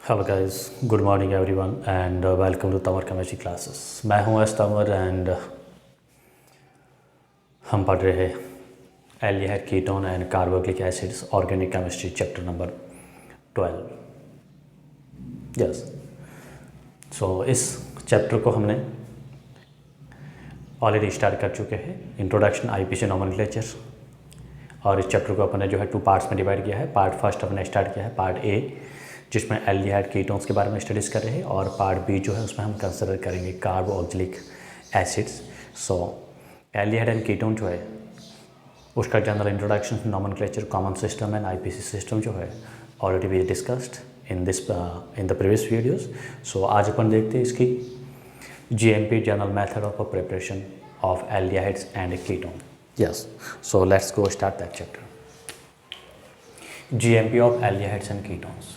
Hello guys, good morning everyone and welcome to Tanwar chemistry classes. मैं हूं S Tanwar and हम पढ़ रहे हैं aldehyde ketone and carboxylic acids organic chemistry chapter number 12। Yes, so इस chapter को हमने ऑलरेडी स्टार्ट कर चुके हैं। इंट्रोडक्शन, आईपीसी नोमेनक्लेचर, और इस चैप्टर को अपने जो है 2 पार्ट्स में डिवाइड किया है। पार्ट फर्स्ट हमने स्टार्ट किया है पार्ट ए, जिसमें एल्डिहाइड कीटोन्स के बारे में स्टडीज़ कर रहे हैं, और पार्ट बी जो है उसमें हम कंसिडर करेंगे carboxylic acids. So aldehyde and ketone जो है उसका general introduction, nomenclature, common system and IPC system जो है already we discussed in the previous videos. So आज अपन देखते हैं इसकी GMP, general method of preparation of aldehydes and ketone. Yes, so let's go start that chapter. GMP of aldehydes and ketones.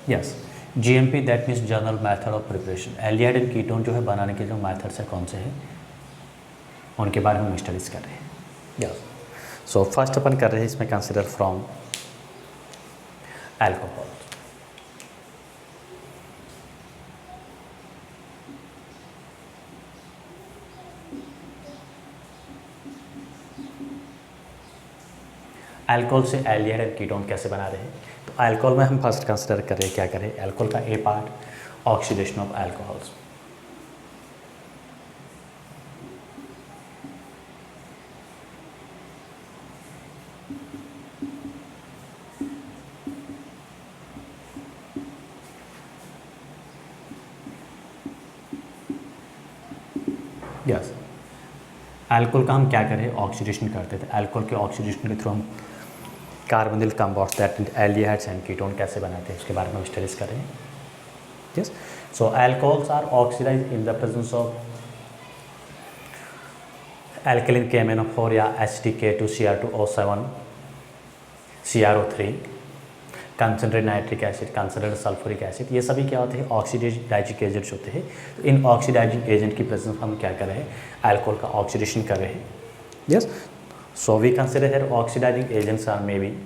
Yes, GMP that means general method of preparation. Aldehyde and ketone जो है बनाने के जो methods है कौन से हैं उनके बारे में हम स्टडीज़ कर रहे हैं। यस, सो फर्स्ट अपन कर रहे हैं इसमें कंसिडर फ्रॉम एल्कोहल। अल्कोहल से एल्डिहाइड एंड कीटोन कैसे बना रहे हैं? तो अल्कोहल में हम फर्स्ट कंसिडर कर रहे हैं, क्या करें, अल्कोहल का a part, oxidation of alcohols. Yes, alcohol का हम क्या करें, ऑक्सीडेशन करते थे। अल्कोहल के ऑक्सीडेशन के थ्रू हम carbonyl compounds that aldehydes and ketone कैसे बनाते हैं उसके बारे में हम स्टडीज़ करें। Yes, so alcohols are oxidise in the presence of alkaline KMnO4 या HTK2Cr2O7 CrO3, concentrate nitric acid, concentrate sulphuric acid, ये सभी क्या होते हैं, ऑक्सीडाइजिंग एजेंट्स होते हैं। तो इन ऑक्सीडाइजिंग एजेंट की प्रेजेंस हम क्या कर रहे हैं, अल्कोहल का ऑक्सीडेशन कर रहे हैं। Yes, so we consider here oxidising agents are may be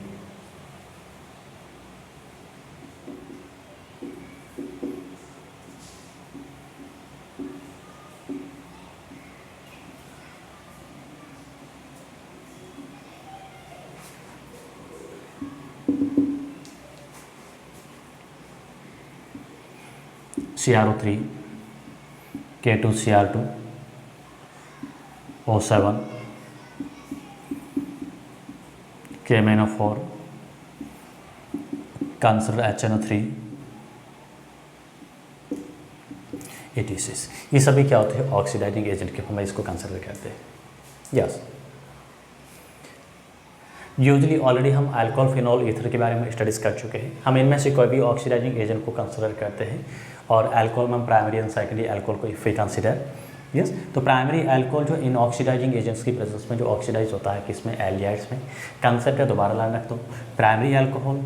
CrO3, K2Cr2, O7, KMnO4, concentrate HNO3, etc. ये सभी क्या होते हैं, ऑक्सीडाइजिंग एजेंट के हम इसको कंसिडर करते हैं। यस, यूजली ऑलरेडी हम अल्कोहल, फिनॉल, ईथर के बारे में स्टडीज़ कर चुके हैं। हम इनमें से कोई भी ऑक्सीडाइजिंग एजेंट को कंसिडर करते हैं, और अल्कोहल में हम प्राइमरी एंड सेकेंडरी अल्कोहल को इफ वी कंसिडर। यस, तो प्राइमरी अल्कोहल जो इन ऑक्सीडाइजिंग एजेंट्स की प्रेजेंस में जो ऑक्सीडाइज होता है किसमें, एल्डिहाइड्स में। कंसेप्ट है, दोबारा ध्यान रख दो, प्राइमरी अल्कोहल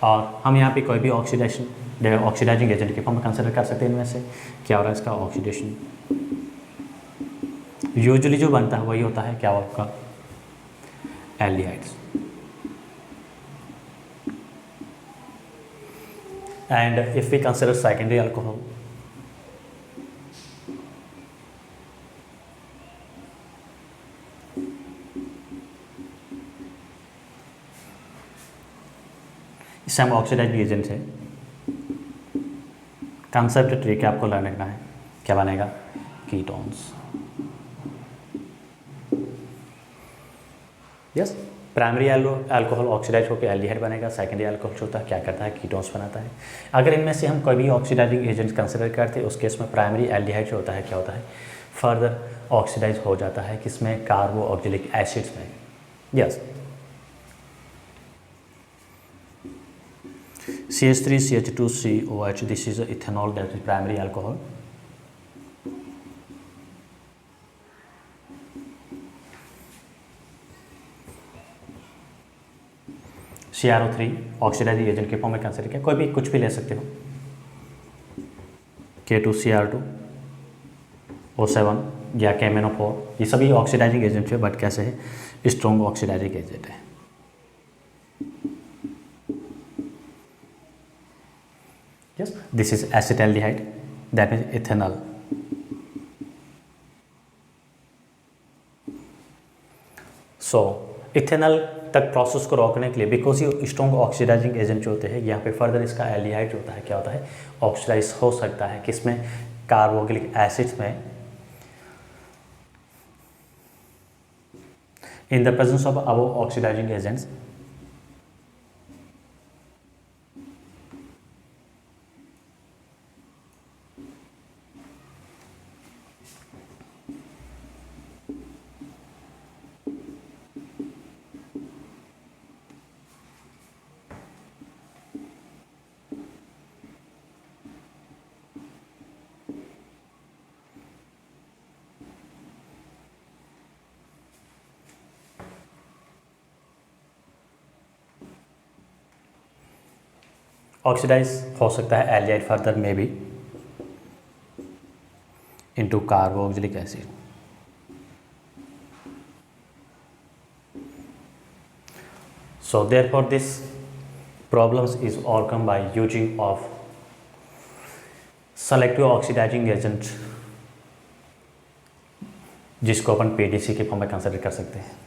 और हम यहाँ पे कोई भी ऑक्सीडाइजिंग एजेंट की फॉर्म कंसिडर कर सकते हैं। इनमें से क्या हो रहा है, इसका ऑक्सीडेशन यूजुअली जो बनता है वही होता है, क्या आपका, aldehydes. And if we consider secondary alcohol, इससे हम ऑक्सीडाइजिंग एजेंट है। कंसेप्ट ट्रिक है, आपको लर्न करना है, क्या बनेगा, ketones. Yes, primary alcohol oxidise होकर एल्डिहाइड बनेगा, सेकेंडरी अल्कोहल होता है क्या करता है, कीटोन्स बनाता है। अगर इनमें से हम कोई भी ऑक्सीडाइजिंग एजेंट कंसिडर करते हैं उस केस में प्राइमरी एल्डिहाइड जो होता है क्या होता है, फर्दर ऑक्सीडाइज हो जाता है किसमें, कार्बोक्सिलिक एसिड्स में। Yes, CH3CH2COH, this is ethanol, that is primary alcohol. CrO3 oxidising agent के फॉर्म में कंसिडर किया, कोई भी कुछ भी ले सकते हो, K2Cr2O7 या KMnO4, ये सभी ऑक्सीडाइजिंग एजेंट है, बट कैसे है, स्ट्रॉन्ग ऑक्सीडाइजिंग एजेंट है। Yes, this is acetaldehyde, that is ethanol. So ethanol तक प्रोसेस को रोकने के लिए, बिकॉज ये स्ट्रॉन्ग ऑक्सीडाइजिंग एजेंट जो होते हैं, यहाँ पे फर्दर इसका एल्डिहाइड जो होता है क्या होता है, ऑक्सीडाइज हो सकता है, किसमें, कार्बोक्सिलिक एसिड्स में, in the presence of above oxidising agents. Oxidise हो सकता है एल्डिहाइड फर्दर में भी into carboxylic acid. So therefore this problems is overcome by using of selective oxidizing agent, जिसको अपन PDC के फॉर्म में कंसिडर कर सकते हैं।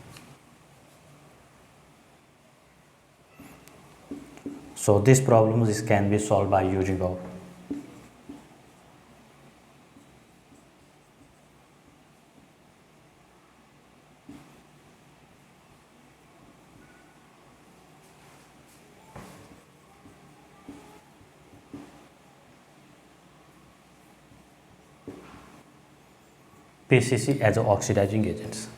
So this problem is can be solved by using of PCC as a oxidizing agents.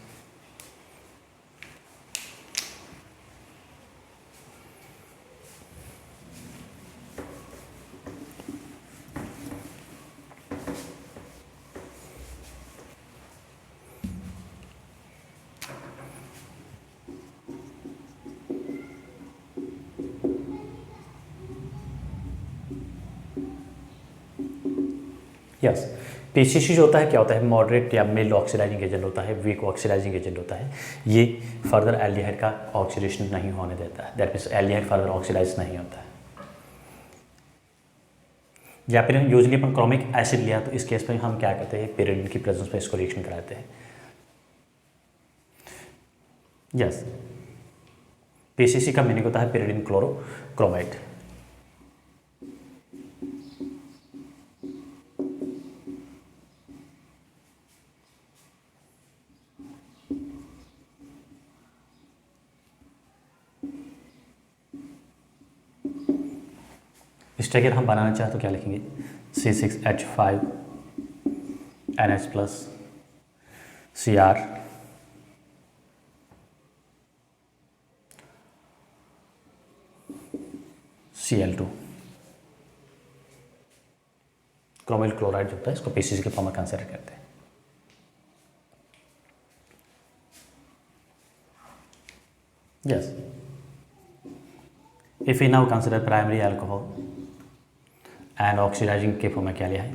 Yes, PCC जो होता है क्या होता है, मॉडरेट या मिल्ड ऑक्सीडाइजिंग एजेंट होता है, वीक ऑक्सीडाइजिंग एजेंट होता है। ये फर्दर एल्डिहाइड का ऑक्सीडेशन नहीं होने देता है, that means aldehyde further oxidise नहीं होता है। या फिर यूजली अपन क्रोमिक एसिड लिया तो इस केस में हम क्या करते हैं, pyridine की प्रेजेंस में इसको रिएक्शन कराते हैं। यस, पीसीसी का मीनिंग होता है pyridine क्लोरोक्रोमाइड। इस अगर हम बनाना चाहें तो क्या लिखेंगे, C6H5 NH plus Cr Cl2, chromyl chloride जो होता है इसको पीसीसी के फॉर्म में कंसिडर करते हैं। Yes, if you now consider primary alcohol and oxidising के फॉर्म में क्या लिया है,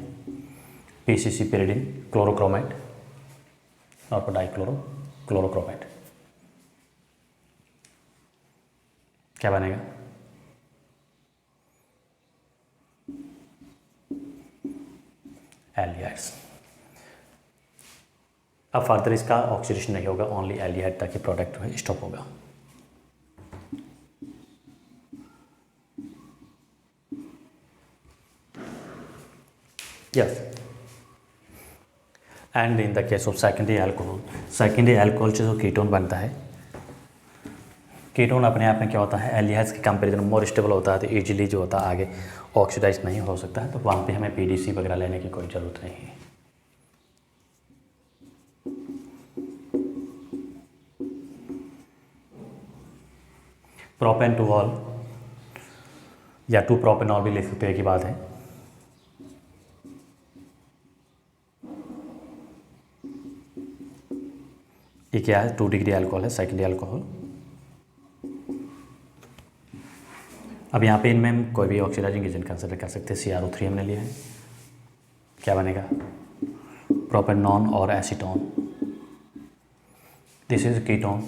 पीसीसी pyridine क्लोरोक्रोमाइड और डाइक्लोरोक्रोमाइड, क्या बनेगा, एल्डिहाइड्स। अब फर्दर इसका ऑक्सीडेशन नहीं होगा, ओनली एल्डिहाइड तक प्रोडक्ट में स्टॉप होगा। Yes, and in the case of secondary alcohol जो कीटोन बनता है, कीटोन अपने आप में क्या होता है, एल्डिहाइड्स के कंपेरिजन मोर स्टेबल होता है, तो इजीली जो होता है आगे ऑक्सीडाइज नहीं हो सकता है, तो वहाँ पे हमें पीडीसी वगैरह लेने की कोई ज़रूरत नहीं है। प्रोपेन टू ऑल या 2-प्रोपेनॉल भी लिख सकते हैं, की बात है। ये क्या है, 2 डिग्री अल्कोहल है, सेकेंडरी अल्कोहल। अब यहाँ पे इनमें हम कोई भी ऑक्सीडाइजिंग एजेंट कंसिडर कर सकते हैं। CrO3 हमने लिया है, क्या बनेगा, प्रोपेनॉन और acetone. This is ketone,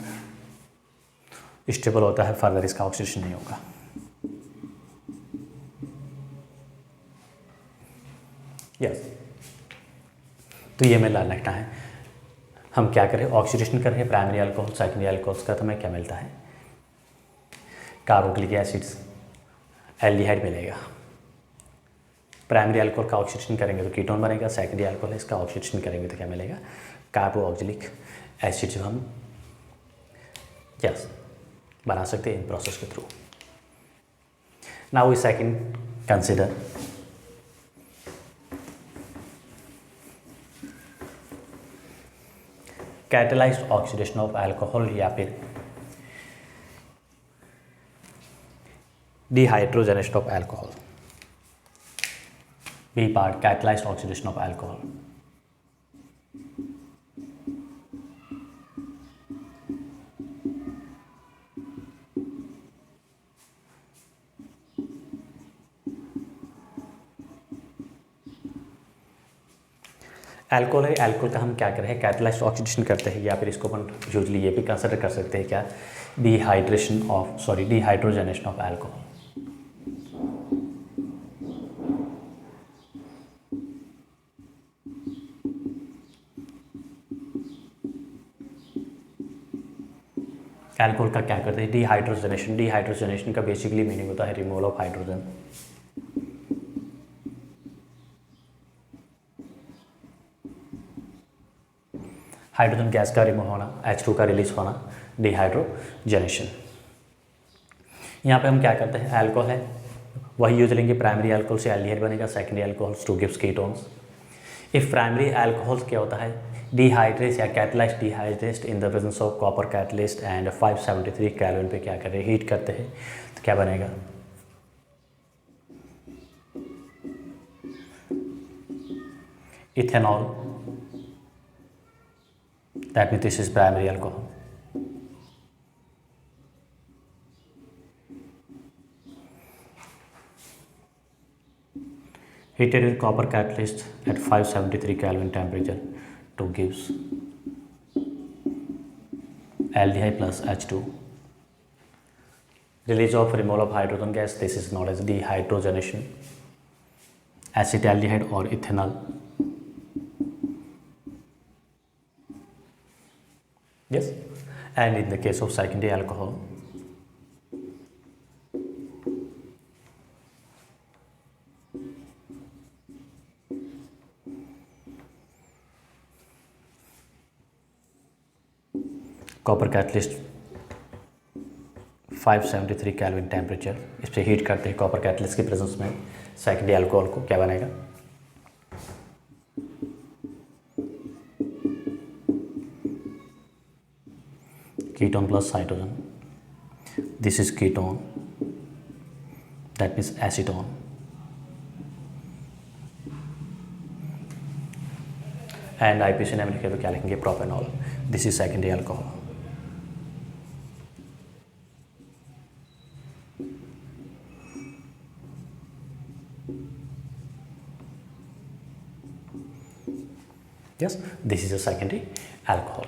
stable होता है, फर्दर इसका ऑक्सीडेशन नहीं होगा। यस, तो ये मेरा लिखना है। हम क्या करें, ऑक्सीडेशन कर रहे हैं प्राइमरी अल्कोहल सेकेंडरी अल्कोहल्स का, तो हमें क्या मिलता है, कार्बोक्सिलिक एसिड्स, एल्डिहाइड मिलेगा। प्राइमरी अल्कोहल का ऑक्सीडेशन करेंगे तो कीटोन बनेगा, सेकेंडरी अल्कोहल है इसका ऑक्सीडेशन करेंगे तो क्या मिलेगा, कार्बोक्सिलिक एसिड जो हम यस बना सकते हैं इन प्रोसेस के through. Now we second consider catalysed oxidation of alcohol या फिर dehydrogenation of alcohol. B part, catalysed oxidation of alcohol. Alcohol है, अल्कोहल का हम क्या कर रहे हैं, कैटलाइज्ड ऑक्सीडेशन करते हैं, या फिर इसको अपन यूजली ये भी कंसिडर कर सकते हैं क्या, डिहाइड्रोजनेशन ऑफ अल्कोहल। अल्कोहल का क्या करते हैं, डिहाइड्रोजनेशन। डिहाइड्रोजनेशन का बेसिकली मीनिंग होता है removal of hydrogen. Hydrogen gas का रिमूव होना, H2 का रिलीज होना, डिहाइड्रोजनेशन। यहाँ पे हम क्या करते हैं, अल्कोहल है वही यूज लेंगे, प्राइमरी अल्कोहल से एल्डिहाइड बनेगा, secondary alcohols two gives ketones. If primary alcohols क्या होता है, डिहाइड्रेट या catalysed dehydrate in the presence of copper catalyst and 573 kelvin पे क्या करें, हीट करते हैं तो क्या बनेगा, ethanol. That means this is primary alcohol. Heated with copper catalyst at 573 Kelvin temperature to gives aldehyde plus H2. Release of removal of hydrogen gas. This is known as dehydrogenation. Acetaldehyde or ethanol. Yes, and in the case of secondary alcohol, copper catalyst 573 kelvin temperature, इस पर heat करते हैं copper catalyst के presence में secondary alcohol को, क्या बनेगा, ketone plus hydrogen. This is ketone, that means acetone. And IPC name लिखे तो क्या लिखेंगे, propanol. This is secondary alcohol. Yes, this is a secondary alcohol.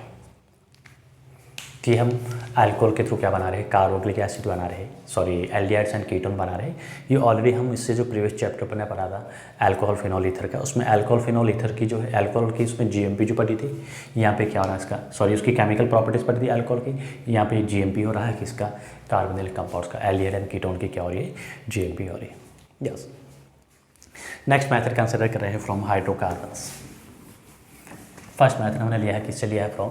कि हम अल्कोहल के थ्रू क्या बना रहे हैं, कार्बोक्सिलिक एसिड बना रहे हैं, सॉरी एल्डिहाइड्स एंड कीटोन बना रहे हैं। ये ऑलरेडी हम इससे जो प्रीवियस चैप्टर पर ने पढ़ा था अल्कोहल फिनॉल ईथर का, उसमें अल्कोहल फिनॉल ईथर की जो है अल्कोहल की उसमें जीएमपी जो पड़ी थी, यहाँ पे क्या हो रहा है इसका, सॉरी उसकी केमिकल प्रॉपर्टीज पड़ी थी अल्कोहल की, यहाँ पे जीएमपी हो रहा है किसका, कार्बोनिल कंपाउंड्स का, एल्डिहाइड एंड कीटोन की क्या हो रही है, जीएमपी हो रही है। यस, नेक्स्ट मैथड कंसिडर कर रहे हैं फ्रॉम हाइड्रोकार्बन्स। फर्स्ट मैथड हमने लिया है, किससे लिया है, from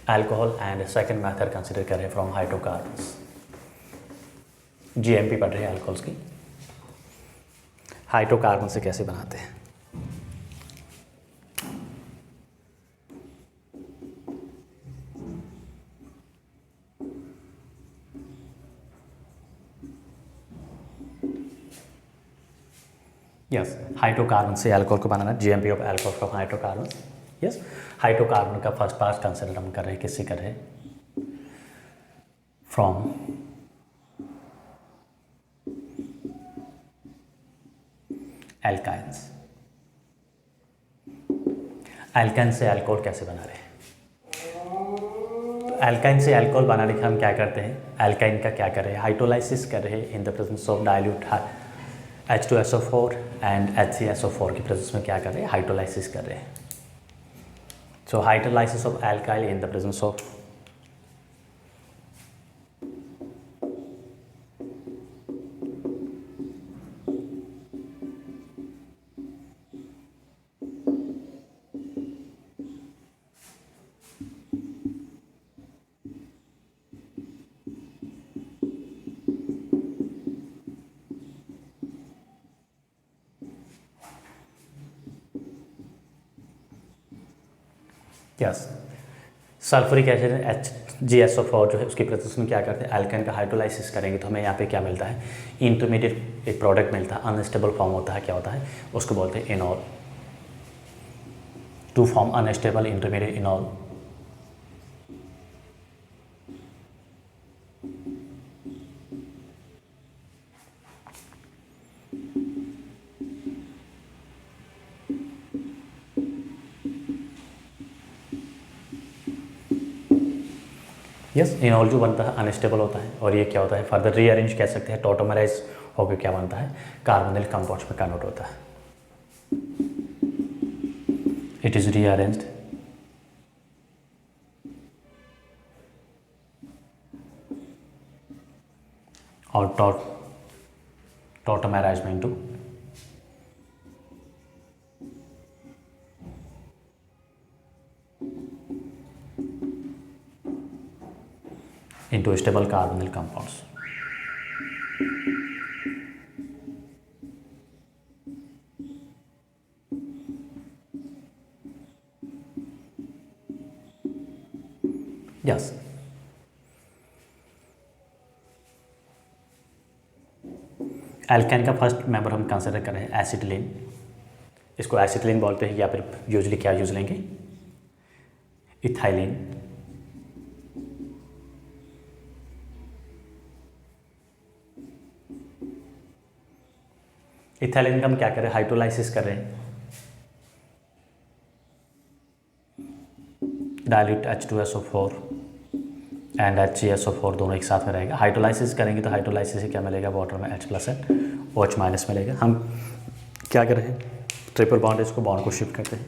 alcohol, and second method consider कर रहे हैं फ्रॉम हाइड्रोकार्बन्स। जीएमपी पढ़ रहे हैं अल्कोहल्स की, हाइड्रोकार्बन से कैसे बनाते हैं। यस, हाइड्रोकार्बन से अल्कोहल को बनाना, GMP of alcohol from hydrocarbon. Yes, hydrocarbon का फर्स्ट पार्ट कंसिडर हम कर रहे हैं, किससे कर रहे हैं, फ्रॉम एल्काइंस। एल्काइन से अल्कोहल कैसे बना रहे हैं? तो एल्काइन से अल्कोहल बनाने के हम क्या करते हैं, एल्काइन का क्या कर रहे हैं, हाइड्रोलाइसिस कर रहे हैं इन the presence of dilute H2SO4 and HCSO4 की प्रेजेंस में क्या कर रहे हैं, हाइड्रोलाइसिस कर रहे हैं। So hydrolysis of alkyl in the presence of yes sulphuric acid HgSO4 जो है उसकी प्रेजेंस में क्या करते हैं, एल्काइन का हाइड्रोलाइसिस करेंगे तो हमें यहाँ पे क्या मिलता है, इंटरमीडिएट एक प्रोडक्ट मिलता है, अनस्टेबल फॉर्म होता है, क्या होता है उसको बोलते हैं enol. To form unstable intermediate enol yes enol जो बनता है अनस्टेबल होता है और ये क्या होता है, फर्दर रीअरेंज कह सकते हैं, टोटोमराइज होकर क्या बनता है, कार्बोनिल कंपाउंड्स में कन्वर्ट होता है। इट इज रीअरेंज्ड और टोटोमराइज में into stable carbonyl compounds. Yes. Alkyne का फर्स्ट मेंबर हम कंसिडर कर रहे हैं एसिटिलीन। इसको एसिटिलीन बोलते हैं या फिर यूजली क्या यूज लेंगे, इथाइलिन। इथाइलिन का हम क्या कर रहे हैं, हाइड्रोलाइसिस कर रहे हैं, डाइल्यूट H2SO4 एंड HgSO4 दोनों एक साथ में रहेगा। हाइड्रोलाइसिस करेंगे तो हाइड्रोलाइसिस से क्या मिलेगा, वाटर में H+ है, OH- मिलेगा। हम क्या कर रहे हैं, ट्रिपल बॉन्ड, इसको बॉन्ड को शिफ्ट करते हैं,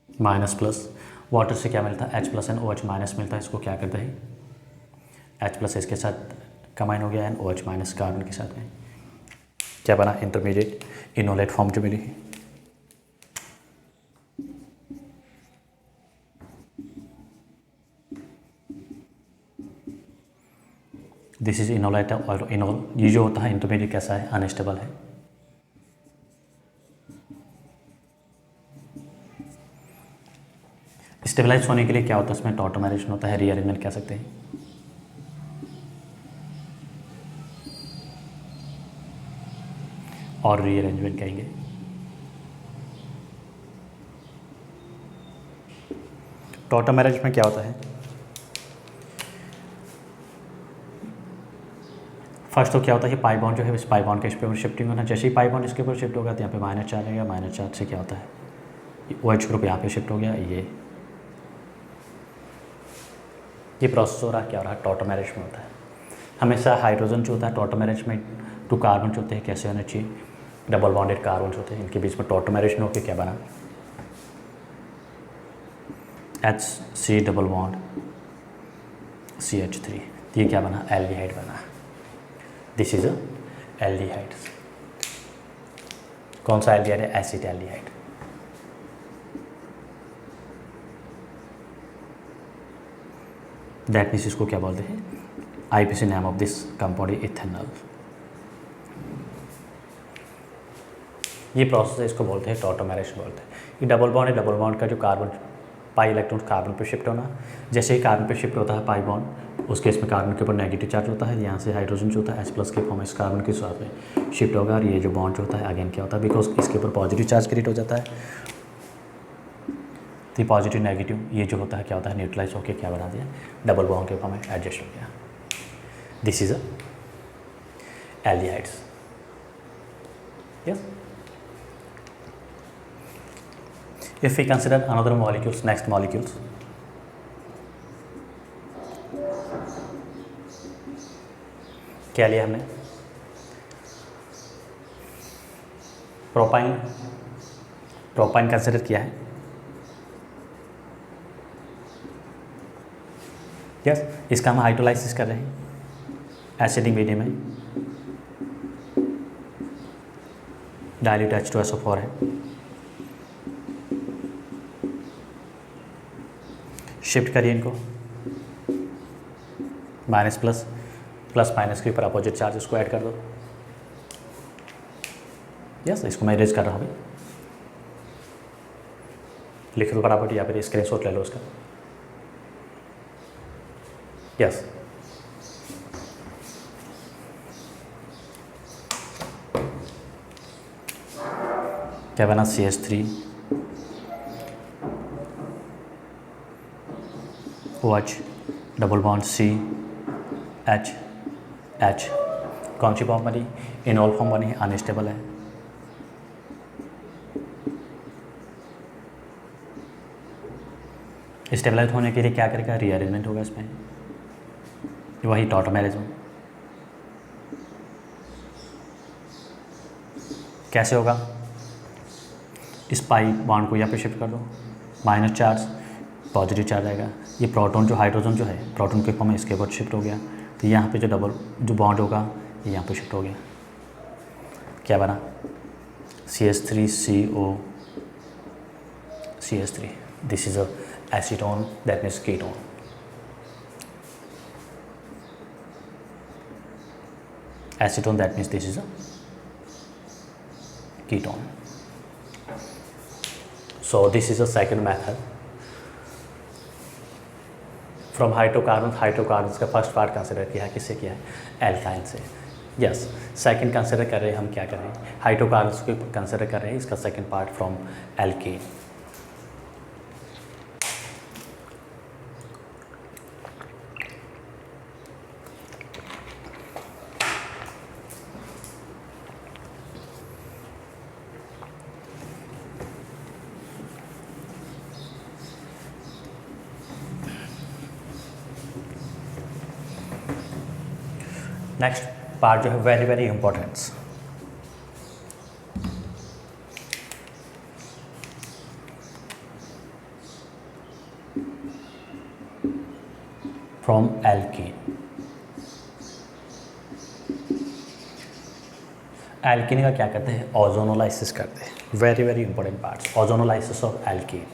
-+, वाटर से क्या मिलता है, H+ एंड OH- मिलता है, इसको क्या करते हैं, H+ इसके साथ कंबाइन हो गया एंड OH- कार्बन के साथ में क्या बना, इंटरमीडिएट इनोलेट फॉर्म जो मिली है। दिस इज इनोलेट और इनोल, ये जो होता है इंटरमीडिएट कैसा है, अनस्टेबल है। स्टेबलाइज होने के लिए क्या होता है, इसमें टॉटोमराइजेशन होता है, रीअरेंजमेंट कह सकते हैं। और रीअरेंजमेंट कहेंगे। टॉटोमराइज में क्या होता है, फर्स्ट तो क्या होता है कि पाई बॉन्ड जो है इस पाई बॉन्ड के इस पर शिफ्टिंग होना, जैसे ही पाई बॉन्ड इसके ऊपर शिफ्ट होगा तो यहाँ पे -4 रहेगा, -4 से क्या होता है, OH ग्रुप यहाँ पे शिफ्ट हो गया। ये प्रोसेस हो रहा है, क्या हो रहा है, टॉटोमराइज में होता है। हमेशा हाइड्रोजन जो होता है टॉटोमराइज में 2 कार्बन जो होते हैं कैसे होने चाहिए, डबल बॉन्डेड कार्बन होते हैं, इनके बीच में टॉटोमराइजेशन होकर क्या बना, HC डबल बॉन्ड CH3, ये क्या बना, एल्डिहाइड बना। This is a aldehyde. कौन सा एल्डिहाइड है, एसिड एल्डिहाइड। दैट मीन्स इसको क्या बोलते हैं, IPC name of this compound ethanol. ये प्रोसेस है, इसको बोलते हैं टॉटोमराइजेशन बोलते हैं। ये डबल बॉन्ड है, डबल बॉन्ड का जो कार्बन पाई इलेक्ट्रॉन कार्बन पे शिफ्ट होना, जैसे ही कार्बन पे शिफ्ट होता है पाई बॉन्ड, उसके इसमें कार्बन के ऊपर नेगेटिव चार्ज होता है, यहाँ से हाइड्रोजन जो होता है H+ के फॉर्म इस कार्बन के साथ में शिफ्ट होगा और ये जो बॉन्ड होता है अगेन क्या होता है, बिकॉज इसके ऊपर पॉजिटिव चार्ज क्रिएट हो जाता है, तो पॉजिटिव नेगेटिव ये जो होता है क्या होता है, न्यूट्रलाइज होकर क्या बना दिया, डबल बॉन्ड के फॉर्म में एडजस्ट हो गया। This is a aldehydes. Yes. If we consider another molecules, next molecules, क्या लिया हमने? प्रोपाइन, प्रोपाइन कंसिडर किया है. यस, इसका हम हाइड्रोलाइसिस कर रहे हैं एसिडिक मीडियम में. डाइल्यूट H2SO4 है. शिफ्ट करिए इनको, माइनस प्लस, प्लस माइनस के ऊपर अपोजिट चार्ज इसको ऐड कर दो. यस, इसको मैं इरेज कर रहा हूँ अभी. लिख दो फटाफट या फिर स्क्रीनशॉट ले लो उसका. यस, क्या बना? CH3 OH double bond CH H. कौन सी फॉर्म बनी? इनॉल फॉर्म बनी है, अनस्टेबल है. स्टेबलाइज होने के लिए क्या करेगा? रीअरेंजमेंट होगा इसमें, वही टॉटोमेरिज्म. कैसे होगा? इस पाई बॉन्ड को यहाँ पे शिफ्ट कर दो, माइनस चार्ज पॉजिटिव चार्ज आएगा. ये प्रोटॉन जो हाइड्रोजन जो है प्रोटॉन के फॉर्म में इसके ऊपर शिफ्ट हो गया, तो यहाँ पे जो डबल जो बॉन्ड होगा ये यहाँ पे शिफ्ट हो गया. क्या बना? CH3CO CH3. This is a acetone, that means ketone. Acetone, that means this is a ketone. So this is a second method. From hydrocarbons, hydrocarbons का फर्स्ट पार्ट कंसिडर किया है, किससे किया है? एल्काइन से. यस, सेकंड कंसिडर कर रहे हैं हम, क्या कर रहे हैं? हाइड्रोकार्बन्स को कंसिडर कर रहे हैं, इसका second part from alkane. Next part जो है very very important, from alkene. Alkene का क्या करते हैं? ओजोनोलाइसिस करते हैं. Very very important part, ozonolysis of alkene.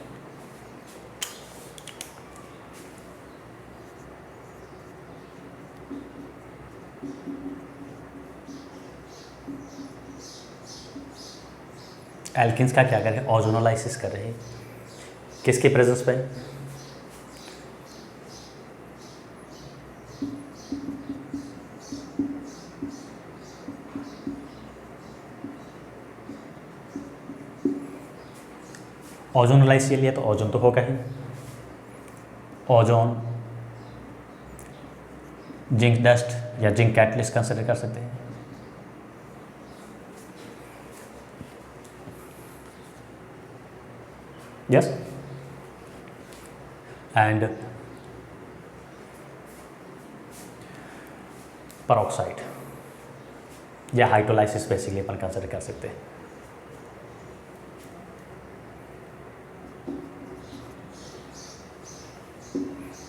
Alkenes का क्या कर रहे हैं? ओजोनोलाइसिस कर रहे हैं. किसके प्रेजेंस पे? ओजोनोलाइज के लिए तो ओजोन तो होगा ही. ओजोन, जिंक डस्ट या जिंक कैटलिस्ट कंसिडर कर सकते हैं. यस, एंड पेरोक्साइड या हाइड्रोलाइसिस बेसिकली अपन कंसिडर कर सकते हैं.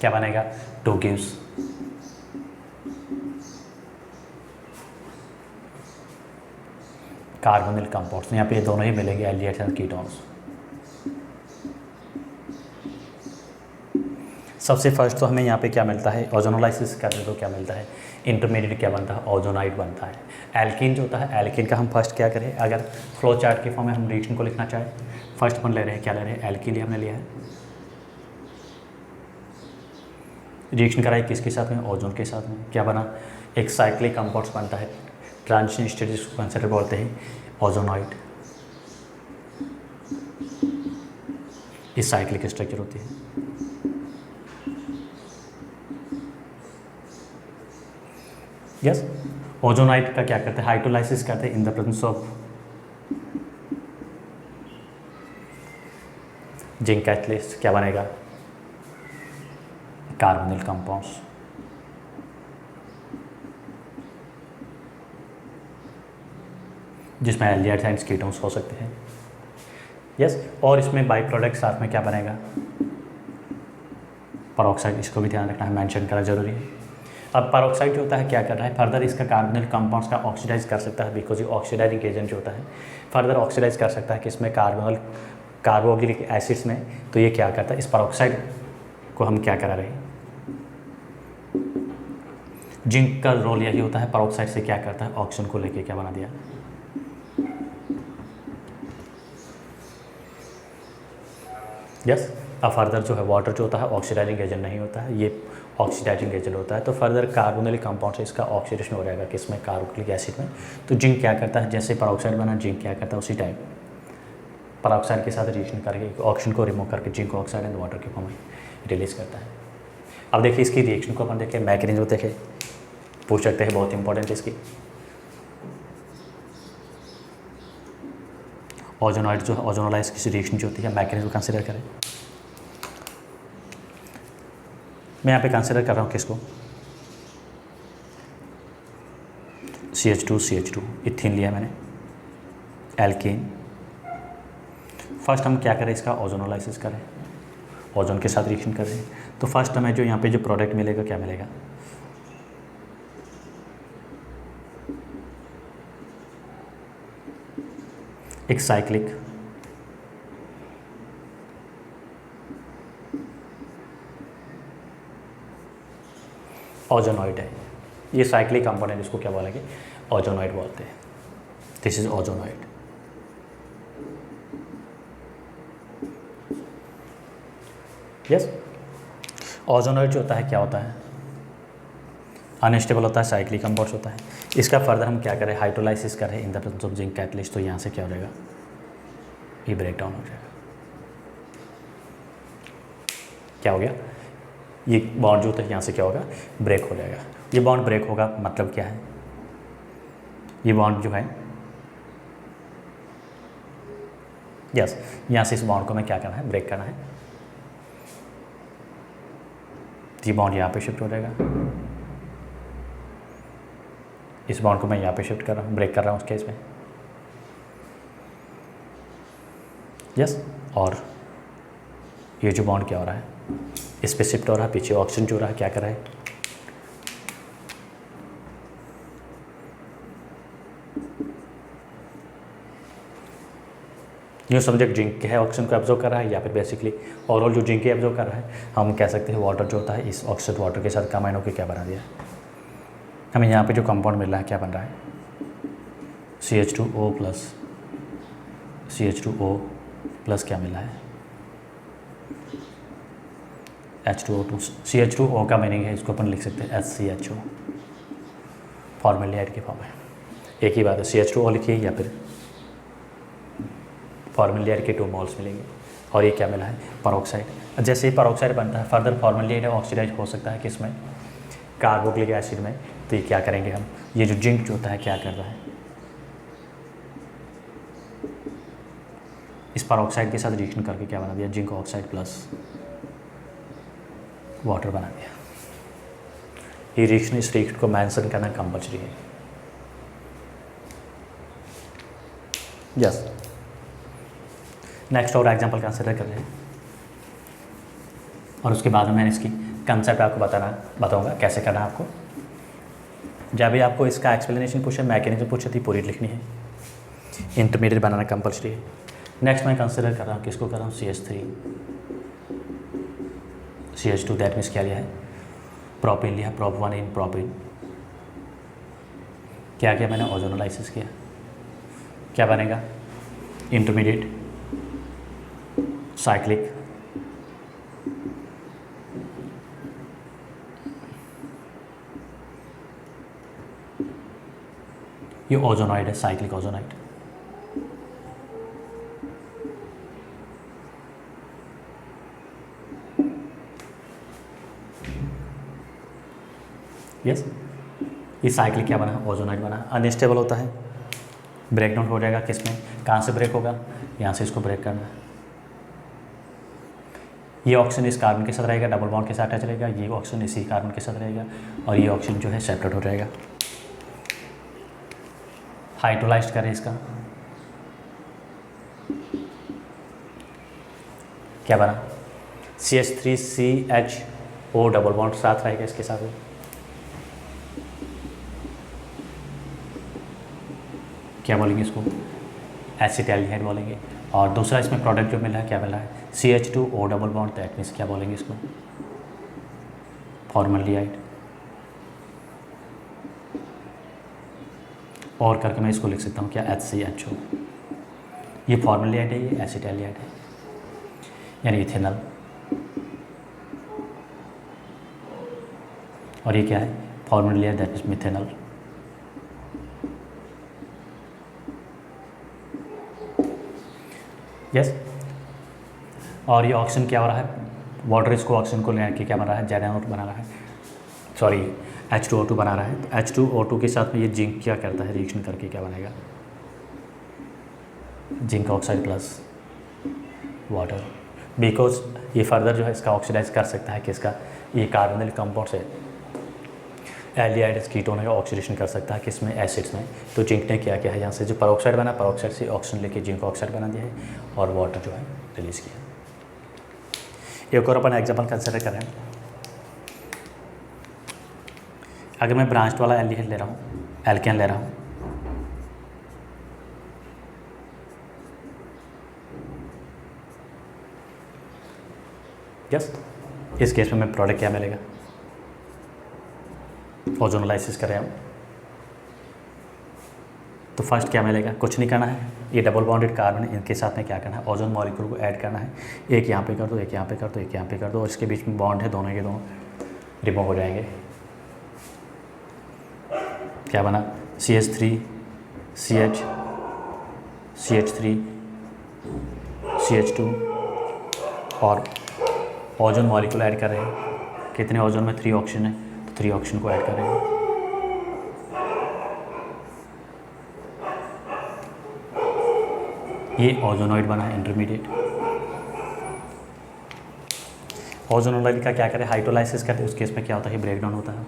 क्या बनेगा? 2 gives कार्बोनिल कंपाउंड्स. यहाँ पे ये दोनों ही मिलेंगे, एल्डिहाइड्स एंड कीटोन्स. सबसे फर्स्ट तो हमें यहाँ पे क्या मिलता है? ओजोनोलाइसिस करने तो क्या मिलता है? इंटरमीडिएट क्या बनता है? ओजोनाइड बनता है. एल्कीन जो होता है, एल्कीन का हम फर्स्ट क्या करें? अगर फ्लो चार्ट के फॉर्म में हम रिएक्शन को लिखना चाहें, फर्स्ट अपन ले रहे हैं, क्या ले रहे हैं? एल्कीन हमने लिया है. रिएक्शन कराई किसके साथ में? ओजोन के साथ में. क्या बना? एक साइक्लिक कंपाउंड्स बनता है. ट्रांजिशन स्टेज को कंसिडर बोलते हैं ओजोनाइड. इस साइक्लिक स्ट्रक्चर होती है. यस, ओजोनाइड का क्या करते हैं? हाइड्रोलाइसिस करते हैं इन the presence of zinc catalyst क्या बनेगा, कार्बोनिल कंपाउंड्स। जिसमें एल्डिहाइड्स एंड कीटोन्स हो सकते हैं। यस, और इसमें बाई प्रोडक्ट साथ में क्या बनेगा, परऑक्साइड। इसको भी ध्यान रखना है, मेंशन करना जरूरी है। अब परऑक्साइड जो होता है क्या कर रहा है, फर्दर इसका कार्बोनिल कंपाउंड्स का ऑक्सीडाइज कर सकता है, बिकॉज ये ऑक्सीडाइजिंग एजेंट जो होता है फर्दर ऑक्सीडाइज कर सकता है कि इसमें कार्बोक्सिलिक एसिड्स में। तो ये क्या करता है, इस परऑक्साइड को हम क्या करा रहे हैं, जिंक का रोल यही होता है, परऑक्साइड से क्या करता है, ऑक्सीजन को लेके क्या बना दिया। यस, अब फर्दर जो है वाटर जो होता है ऑक्सीडाइजिंग एजेंट नहीं होता है, ये ऑक्सीडाइजिंग एजेंट होता है। तो फर्दर कार्बोनिल कंपाउंड से इसका ऑक्सीडेशन हो जाएगा किसमें, कार्बोक्सिलिक एसिड में। तो जिंक क्या करता है, जैसे परऑक्साइड बना जिंक क्या करता है उसी टाइम परऑक्साइड के साथ रिएक्शन करके ऑक्सीजन को रिमूव करके जिंक ऑक्साइड एंड वाटर के फॉर्म में रिलीज करता है। अब देखिए इसकी रिएक्शन को अपन देखें, मैकेनिज्म देखें, पूछ सकते हैं, बहुत इंपॉर्टेंट है इसकी। ओजोनॉइड जो है, ओजोनोलाइज की रिएक्शन जो होती है, मैकेनिज्म कंसिडर करें। मैं यहाँ पे कंसिडर कर रहा हूँ किसको, CH2 इथिन लिया मैंने, एल्केन। फर्स्ट हम क्या करें, इसका ओजोनोलाइसिस करें, ओजोन के साथ रिएक्शन करें। तो फर्स्ट हमें जो यहाँ पे जो प्रोडक्ट मिलेगा क्या मिलेगा, एक साइक्लिक ओजोनॉइड है। ये साइक्लिक कंपोनेंट इसको क्या बोलेंगे, ओजोनॉइड बोलते हैं। This is ozonide. Yes, ozonide जो होता है क्या होता है, अनस्टेबल होता है, साइक्लिक कंपाउंड्स होता है। इसका फर्दर हम क्या करें, हाइड्रोलाइसिस करें इन the presence of zinc catalyst. तो यहाँ से क्या हो जाएगा, ये ब्रेक डाउन हो जाएगा। क्या हो गया, ये बॉन्ड जो होता है यहाँ से क्या होगा, ब्रेक हो जाएगा। ये बॉन्ड ब्रेक होगा मतलब क्या है, ये बॉन्ड जो है, यस, यहाँ से इस बॉन्ड को मैं क्या करना है, ब्रेक करना है। ये बॉन्ड यहाँ पे शिफ्ट हो जाएगा, इस बॉन्ड को मैं यहाँ पे शिफ्ट कर रहा हूँ, ब्रेक कर रहा हूँ उस केस में। यस, और ये जो बॉन्ड क्या हो रहा है, इस पे शिफ्ट हो रहा है, पीछे ऑक्सीजन जो हो रहा है क्या कर रहा है, ये सब्जेक्ट जिंक है, ऑक्सीजन को एब्जॉर्ब कर रहा है, या फिर बेसिकली ओवरऑल जो जिंक एब्जॉर्ब कर रहा है, हम कह सकते हैं वाटर जो होता है इस ऑक्सीजन वाटर के साथ कंबाइन होकर क्या बना दिया, हमें यहाँ पे जो कंपाउंड मिल रहा है क्या बन रहा है, CH2O प्लस क्या मिला है, H2O2। CH2O का मीनिंग है, इसको अपन लिख सकते हैं HCHO, फॉर्मेल्डिहाइड के फॉर्म में। एक ही बात है, CH2O लिखिए या फिर फॉर्मेल्डिहाइड के 2 मोल्स मिलेंगे। और ये क्या मिला है, परऑक्साइड। जैसे ही परऑक्साइड बनता है फर्दर फॉर्मेल्डिहाइड ऑक्सीडाइज हो सकता है किसमें, कार्बोक्सिलिक एसिड में। तो ये क्या करेंगे हम, ये जो जिंक जो होता है क्या कर रहा है, इस परऑक्साइड के साथ रिएक्शन करके क्या बना दिया, जिंक ऑक्साइड प्लस वाटर बना दिया। ये रिएक्शन, इस रिएक्शन को मेंशन करना कंपल्सरी है। यस, नेक्स्ट और एग्जांपल कंसिडर कर रहे हैं, और उसके बाद में मैंने इसकी कंसेप्ट आपको बताऊंगा कैसे करना है आपको। जब भी आपको इसका एक्सप्लेनेशन पूछे, मैकेनिज्म पूछे तो पूरी लिखनी है, इंटरमीडिएट बनाना कंपल्सरी है। नेक्स्ट मैं कंसिडर कर रहा हूँ, किसको कर रहा हूँ, CH2 दैट मीन्स क्या लिया है, प्रोपिन लिया, प्रोप 1 इन प्रोपिन। क्या किया मैंने, ओजोनोलाइसिस किया, क्या बनेगा, इंटरमीडिएट साइक्लिक ये ओजोनॉइड है, साइक्लिक ओजोनॉइड। यस, ये साइक्लिक क्या बना, ओजोनॉइड बना। अनस्टेबल होता है, ब्रेक डाउन हो जाएगा किसमें, कहाँ से ब्रेक होगा, यहाँ से इसको ब्रेक करना है, ये ऑक्सीजन इस कार्बन के साथ रहेगा, डबल बॉन्ड के साथ अटैच रहेगा, ये ऑक्सीजन इसी कार्बन के साथ रहेगा और ये ऑक्सीजन जो है सेपरेट हो जाएगा। हाइड्रोलाइज्ड करें इसका, क्या बना, CH3CHO डबल बॉन्ड साथ रहेगा इसके साथ, क्या बोलेंगे इसको, एसिटाल्डिहाइड बोलेंगे। और दूसरा इसमें प्रोडक्ट जो मिला है क्या मिला है, CH2O double bond, that means क्या बोलेंगे इसको, फॉर्मल्डिहाइड। और करके मैं इसको लिख सकता हूँ क्या, HCHO। ये फॉर्मल्डिहाइड है, ये एसिटाल्डिहाइड है, यानी इथेनॉल। और ये क्या है, formaldehyde, that means methanol. Yes. और ये ऑक्सीजन क्या हो रहा है, वाटर इसको ऑक्सीजन को लेकर क्या बना रहा है, ZnO2 बना रहा है, सॉरी H2O2 बना रहा है। तो H2O2 के साथ में ये जिंक क्या करता है, रिएक्शन करके क्या बनेगा, zinc oxide plus water. Because ये फर्दर जो है इसका ऑक्सीडाइज कर सकता है किसका, ये कार्बोनिल कंपाउंड से एल्डिहाइड्स कीटोन का ऑक्सीडेशन कर सकता है किसमें, एसिड्स में। तो जिंक ने क्या किया है, यहाँ से जो पेरोक्साइड बना, पेरोक्साइड से ऑक्सीजन लेके जिंक ऑक्साइड बना दिया है और वाटर जो है रिलीज़ किया। एक और अपन एग्जाम्पल कंसिडर करें, अगर मैं ब्रांच्ड वाला एल्डिहाइड ले रहा हूँ, एल्केन ले रहा हूँ, यस, इस केस में मैं प्रोडक्ट क्या मिलेगा, ओजोनोलाइसिस करें हम तो फर्स्ट क्या मिलेगा, कुछ नहीं करना है, ये डबल बॉन्डेड कार्बन इनके साथ में क्या करना है, ओजोन मॉलिक्यूल को ऐड करना है, एक यहाँ पे कर दो, एक यहाँ पे कर दो, एक यहाँ पे कर दो, और इसके बीच में बॉन्ड है, दोनों के दोनों रिमूव हो जाएंगे। क्या बना, CH3 CH CH3 CH2 और ओजोन मॉलिक्यूल ऐड कर रहे हैं, कितने ओजोन में 3 ऑक्सीजन है, तो 3 ऑक्सीजन को ऐड कर रहे हैं। ये ओजोनॉइड बना है इंटरमीडिएट। ओजोनॉइड का क्या करें, हाइड्रोलाइसिस करते हैं, उस केस में क्या होता है, ब्रेक डाउन होता है,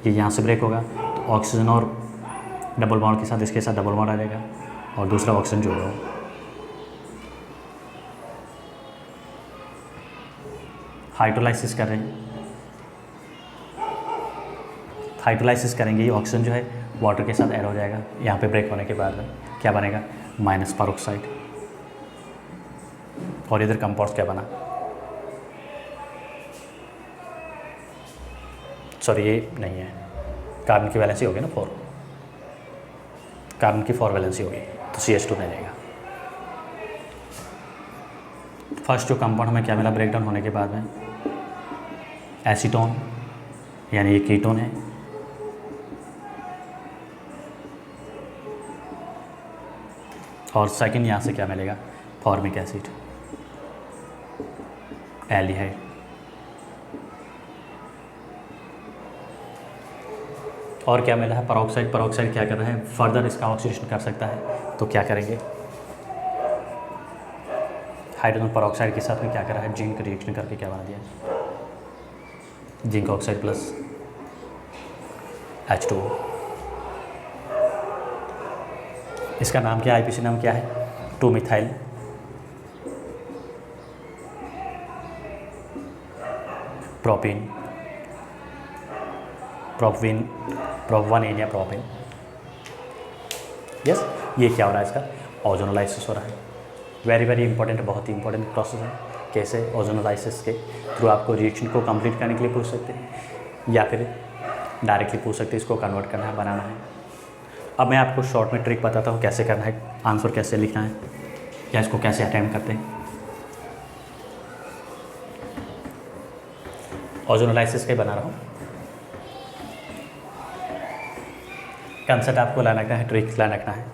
ये यहाँ से ब्रेक होगा तो ऑक्सीजन और डबल बॉन्ड के साथ इसके साथ डबल बॉन्ड आ जाएगा और दूसरा ऑक्सीजन जो होगा हाइड्रोलाइसिस कर रहे हैं, हाइड्रोलाइसिस करेंगे, ये ऑक्सीजन जो है वाटर के साथ ऐड हो जाएगा, यहाँ पे ब्रेक होने के बाद में क्या बनेगा, माइनस पेरोक्साइड। और इधर कंपाउंड्स क्या बना, सॉरी ये नहीं है, कार्बन की वैलेंसी होगी ना 4, कार्बन की 4 वैलेंसी होगी तो CH2 नहीं रहेगा। फर्स्ट जो कंपाउंड हमें क्या मिला, ब्रेकडाउन होने के बाद में एसीटोन, यानी ये कीटोन है, और सेकंड यहाँ से क्या मिलेगा, फॉर्मिक एसिड, एल्डिहाइड। और क्या मिला है, पेरोक्साइड। पेरोक्साइड क्या कर रहा है, फर्दर इसका ऑक्सीडेशन कर सकता है, तो क्या करेंगे, हाइड्रोजन पेरोक्साइड के साथ में क्या कर रहा है, जिंक रिएक्शन करके क्या बना दिया, जिंक ऑक्साइड प्लस H2O। इसका नाम क्या है, IPC नाम क्या है, 2-मिथाइल प्रोपिन, प्रोप1 या प्रोपिन। यस, ये क्या हो रहा है, इसका ओजोनोलाइसिस हो रहा है। वेरी वेरी इंपॉर्टेंट, बहुत ही इंपॉर्टेंट प्रोसेस है। कैसे, ओजोनोलाइसिस के थ्रू आपको रिएक्शन को कंप्लीट करने के लिए पूछ सकते हैं या फिर डायरेक्टली पूछ सकते हैं, इसको कन्वर्ट करना है, बनाना है। अब मैं आपको शॉर्ट में ट्रिक बताता हूँ कैसे करना है, आंसर कैसे लिखना है या इसको कैसे अटेम्प्ट करते हैं। ओजोनोलाइसिस के बना रहा हूँ, कंसेप्ट आपको लाना रखना है, ट्रिक्स लाना रखना है।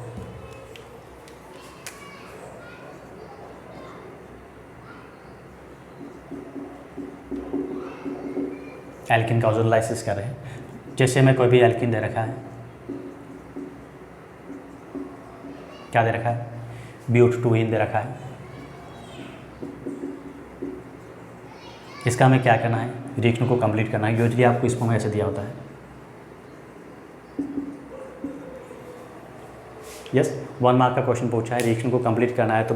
एल्किन का ओजोनोलाइसिस कर रहे हैं, जैसे मैं कोई भी एल्किन दे रखा है, क्या दे रखा है, ब्यूट 2 इन दे रखा है, इसका हमें क्या करना है, रिएक्शन को कंप्लीट करना है। यूजली आपको इसमें ऐसे दिया होता है, यस 1 मार्क का क्वेश्चन पूछा है, रिएक्शन को कंप्लीट करना है तो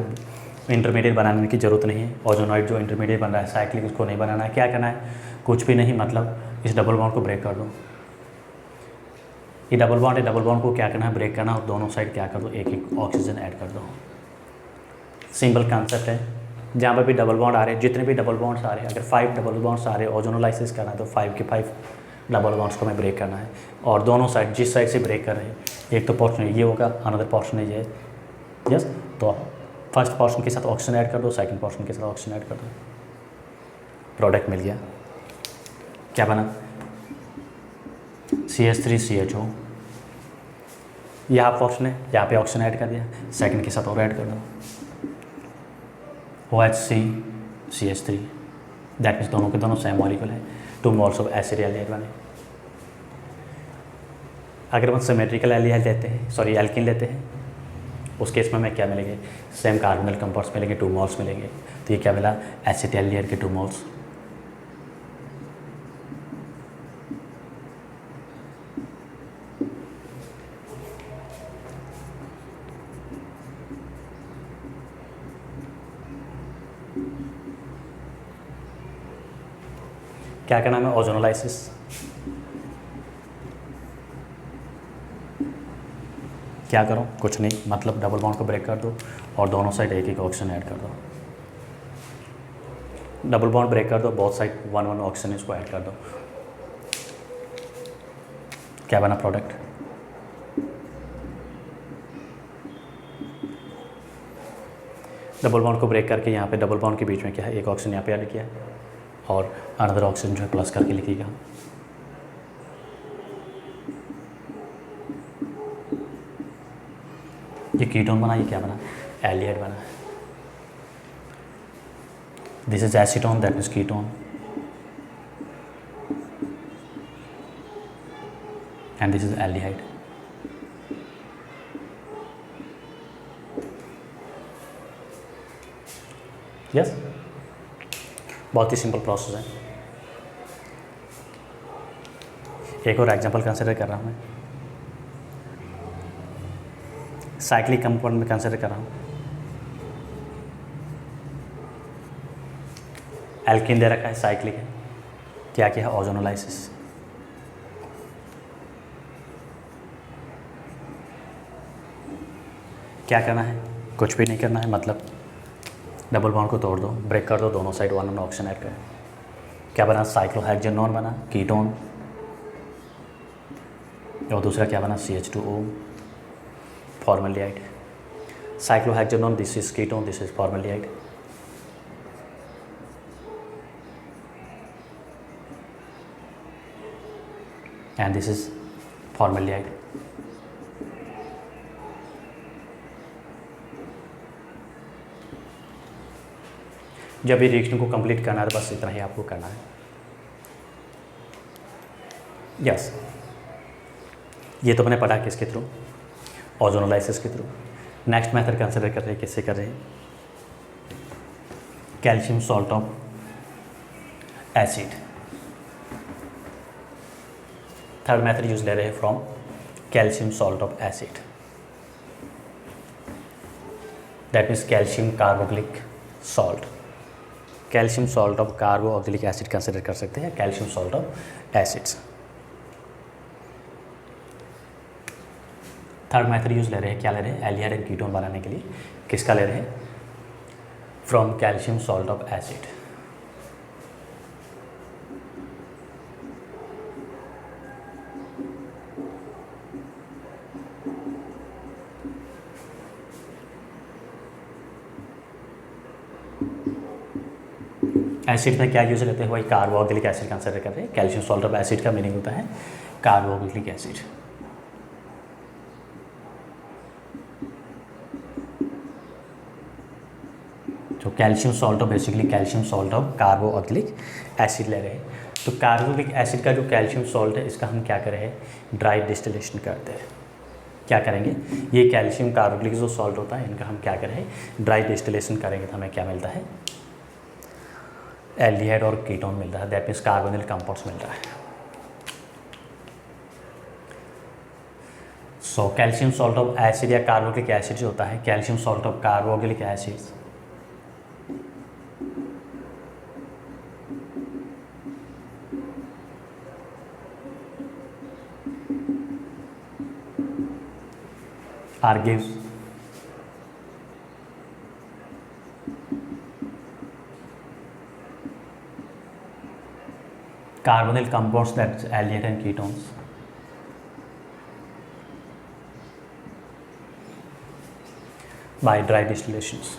इंटरमीडिएट बनाने की ज़रूरत नहीं है। ओजोनॉइड जो इंटरमीडिएट बन रहा है साइक्लिक, उसको नहीं बनाना है। क्या करना है, कुछ भी नहीं, मतलब इस डबल बॉन्ड को ब्रेक कर दो। ये डबल बॉन्ड है, डबल बॉन्ड को क्या करना है, ब्रेक करना, और दोनों साइड क्या कर दो, एक एक ऑक्सीजन ऐड कर दो। सिंपल कॉन्सेप्ट है। जहाँ पर भी डबल बॉन्ड आ रहे हैं, जितने भी डबल बॉन्ड्स आ रहे हैं, अगर 5 डबल बॉन्ड्स आ रहे हैं ओजोनोलाइसिस करना है तो 5 के 5 डबल बॉन्ड्स को हमें ब्रेक करना है। और दोनों साइड जिस साइड से ब्रेक कर रहे हैं, एक तो पोर्शन ये होगा, अनदर पोर्शन ये है, यस। तो फर्स्ट पोर्शन के साथ ऑक्सीजन ऐड कर दो, सेकंड पोर्शन के साथ ऑक्सीजन ऐड कर दो, प्रोडक्ट मिल गया। क्या बना, CH3CHO। यहाँ पोर्शन है, यहाँ पे ऑक्सीजन ऐड कर दिया, सेकंड के साथ और ऐड कर दो, OHCCH3। दैट मीन्स दोनों के दोनों सेम मॉलिक्यूल है, 2 मोल्स ऑफ एसिड एल्डिहाइड बने। अगर हम सिमेट्रिकल एल्डिहाइड लेते हैं, सॉरी एल्कीन लेते हैं, उस केस में हमें क्या मिलेंगे, सेम कार्बोनिल कंपाउंड्स मिलेंगे, 2 मोल्स मिलेंगे। तो ये क्या मिला, एसिड एल्डिहाइड के 2 मोल्स। क्या करना है, ओजोनोलाइसिस। क्या करो, कुछ नहीं, मतलब डबल बॉन्ड को ब्रेक कर दो और दोनों साइड एक एक ऑक्सीजन ऐड कर दो। डबल बॉन्ड ब्रेक कर दो, बोथ साइड 1 ऑक्सीजन इसको ऐड कर दो। क्या बना, प्रोडक्ट। डबल बॉन्ड को ब्रेक करके यहाँ पे डबल बॉन्ड के बीच में क्या है, एक ऑक्सीजन यहाँ पे ऐड किया और अनदर ऑक्सीजन जो है प्लस करके लिखिएगा। ये कीटोन बना, ये क्या बना, एल्डिहाइड बना। This is acetone, that means ketone, and this is aldehyde. Yes, बहुत ही सिंपल प्रोसेस है। एक और एग्जांपल कंसिडर कर रहा हूँ मैं, साइक्लिक कंपाउंड में कंसिडर कर रहा हूँ। एल्कीन दे रखा है, साइक्लिक है, क्या किया है, ओजोनोलाइसिस। क्या करना है, कुछ भी नहीं करना है, मतलब डबल बॉन्ड को तोड़ दो, ब्रेक कर दो, दोनों साइड 1 ऑक्सीजन ऐड करें। क्या बना, साइक्लोहेक्सेनोन बना, कीटोन। और दूसरा क्या बना, CH2O, formaldehyde. Cyclohexanone, this is ketone, this is formaldehyde. And this is formaldehyde. जब ये रिएक्शन को कंप्लीट करना है तो बस इतना ही आपको करना है। यस, ये तो मैंने पढ़ा किसके थ्रू, ओजोनोलाइसिस के थ्रू। नेक्स्ट मेथड कंसिडर कर रहे हैं, किससे कर रहे हैं, calcium salt of acid. Third method use ले रहे हैं from calcium salt of acid, that means calcium carboxylic salt. Calcium salt of carboxylic acid consider कर सकते हैं, calcium salt of acids. Third method use ले रहे हैं, क्या ले रहे हैं, एल्डिहाइड एंड कीटोन बनाने के लिए। किसका ले रहे हैं, from calcium salt of acid. Acid में क्या यूज लेते हैं, वही कार्बोक्सिलिक एसिड कंसिडर कर रहे हैं। कैल्शियम सॉल्ट ऑफ एसिड का मीनिंग होता है कार्बोक्सिलिक एसिड। तो calcium salt of, basically calcium salt of carboxylic acid ले रहे हैं। तो कार्बोक्सिलिक एसिड का जो कैल्शियम सॉल्ट है, इसका हम क्या कर रहे हैं, ड्राई डिस्टिलेशन करते हैं। क्या करेंगे, ये कैल्शियम कार्बोक्सिलिक जो सॉल्ट होता है, इनका हम क्या करें, ड्राई डिस्टिलेशन करेंगे तो हमें क्या मिलता है, एल्डिहाइड और कीटोन मिल रहा है, दैट मीन्स कार्बोनिल कंपाउंड्स मिल रहा है। So calcium salt of acid या कार्बोक्सिलिक एसिड जो होता है, calcium salt of carboxylic acid are gives carbonyl compounds, that's aldehyde and ketones. By dry distillations.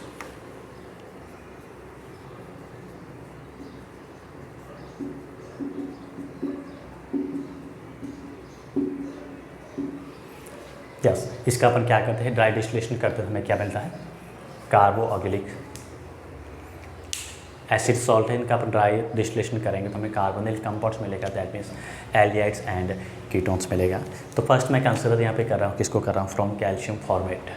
Yes, इसका अपन क्या करते हैं, ड्राई डिस्टिलेशन करते हैं, हमें क्या मिलता है, कार्बोक्सिलिक एसिड सॉल्ट है, इनका अपन ड्राई डिस्टिलेशन करेंगे तो हमें कार्बोनिल कंपाउंड्स मिलेगा, that means aldehydes and ketones मिलेगा। तो फर्स्ट मैं कंसिडर यहाँ पे कर रहा हूँ, किसको कर रहा हूँ, फ्रॉम कैल्शियम फॉर्मेट।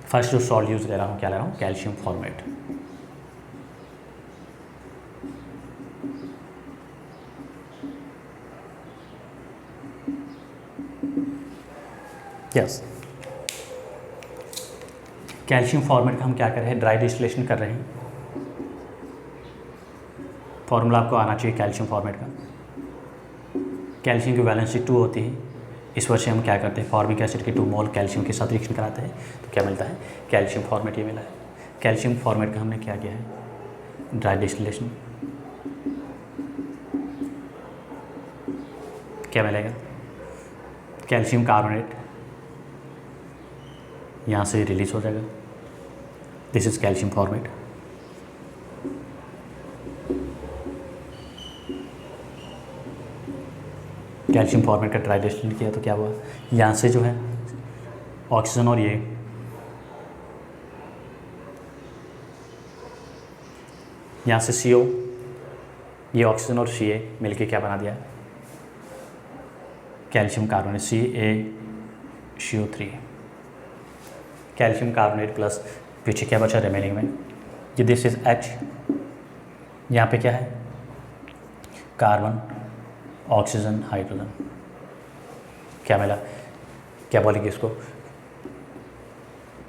फर्स्ट जो सॉल्ट यूज ले रहा हूँ, क्या ले रहा हूँ, calcium formate. Yes, calcium format का हम क्या कर रहे हैं, ड्राई डिस्टिलेशन कर रहे हैं। फॉर्मूला आपको आना चाहिए कैल्शियम फॉर्मेट का। कैल्शियम की वैलेंसी 2 होती है, इस वजह से हम क्या करते हैं, फॉर्मिक एसिड के 2 मोल कैल्शियम के साथ रिएक्शन कराते हैं, तो क्या मिलता है, कैल्शियम फॉर्मेट, ये मिला है। कैल्शियम फॉर्मेट का हमने क्या किया है, ड्राई डिस्टिलेशन, क्या मिलेगा, कैल्शियम कार्बोनेट यहाँ से रिलीज हो जाएगा, this is calcium formate. Calcium formate का ड्राई डिस्टिलेशन किया तो क्या हुआ, यहाँ से जो है ऑक्सीजन और ये यहाँ से CO, ये ऑक्सीजन और Ca मिलके क्या बना दिया, calcium carbonate, CaCO3, calcium carbonate plus पीछे क्या बचा रिमेनिंग में, ये दिस इज H, यहाँ पे क्या है, कार्बन, ऑक्सीजन, हाइड्रोजन, क्या मिला, क्या बोलेंगे इसको,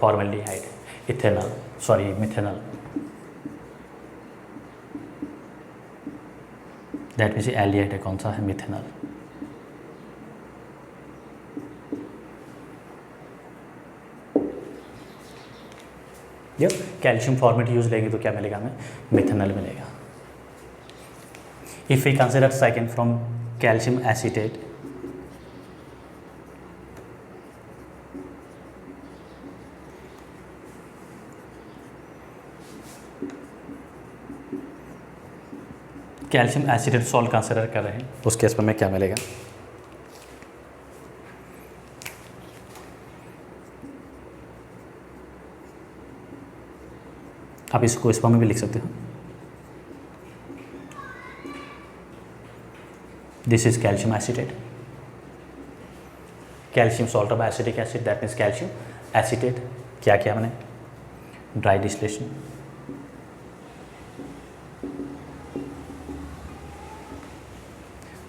formaldehyde, ethanol, sorry methanol, that means aldehyde है, कौन सा है, methanol. Yes, calcium formate use लेंगे तो क्या मिलेगा हमें, मिथेनॉल मिलेगा। If we consider second from calcium acetate, calcium acetate salt consider कर रहे हैं, उस केस में क्या मिलेगा, आप इसको इस फॉर्म में भी लिख सकते हो, this is calcium acetate, calcium salt of acetic acid, that means calcium acetate. क्या किया हमने, dry distillation,